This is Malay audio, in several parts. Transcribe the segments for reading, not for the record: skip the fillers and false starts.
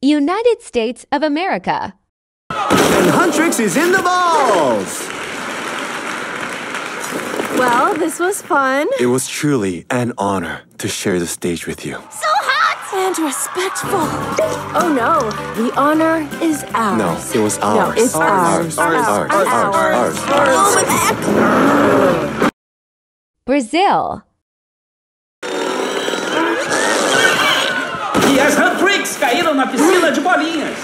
United States of America. And Huntrix is in the balls! Well, this was fun. It was truly an honor to share the stage with you. So hot! And respectful. Oh no, the honor is ours. No, it was ours. No, it's ours. Ours. Oh, my back! Brazil. E as Huntrix caíram na piscina de bolinhas.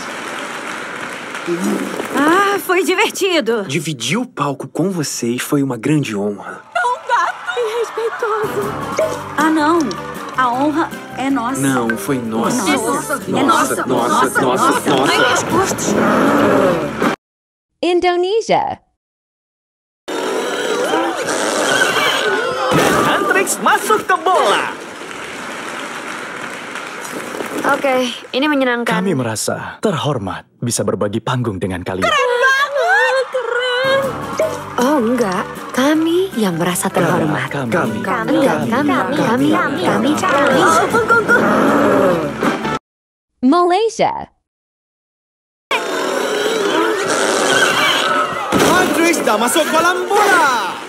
Ah, foi divertido. Dividir o palco com vocês foi uma grande honra. Respeitoso. Ah, não. A honra é nossa. Não, foi nossa. É nossa. Nossa. Ai, minhas costas. Indonesia. Huntrix masuk ke bola. Oke, ini menyenangkan. Kami merasa terhormat bisa berbagi panggung dengan kalian. Keren. Oh, enggak. Kami yang merasa terhormat. Kami. Malaysia. Huntrix dah masuk kolam bola!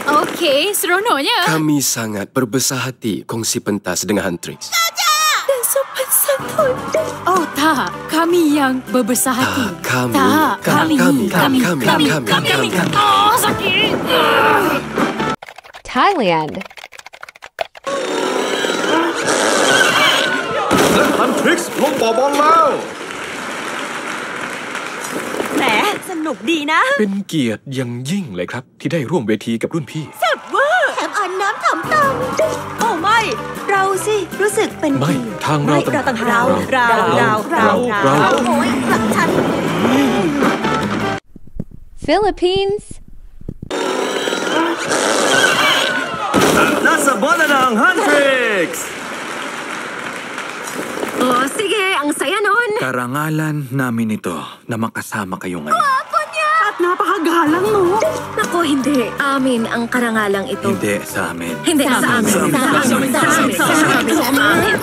Oke, seronoknya. Kami sangat berbesar hati kongsi pentas dengan Huntrix. Dan sopan santun. Oh, tak. Kami yang berbesar hati. Kami. Oh, sakit. Thailand. Huntrix ลงต่อบอลแล้ว แหมสนุกดีนะ เป็นเกียรติอย่างยิ่งเลยครับที่ได้ร่วมเวทีกับรุ่นพี่ แซ่บเวอร์แถมอ่านน้ำถ่ำตังโอ้ไม่ เราสิรู้สึกเป็น ไม่ ทางเรา เราต่างหากเรา โอ้ยหลังฉัน Philippines. Nasa bola ng Huntrix! Oh, sige. Ang saya nun. Karangalan namin ito na makasama kayo ngayon. At napakagalang mo. Naku, hindi. Amin ang karangalang ito. Hindi sa amin. Hindi sa amin. Sa amin.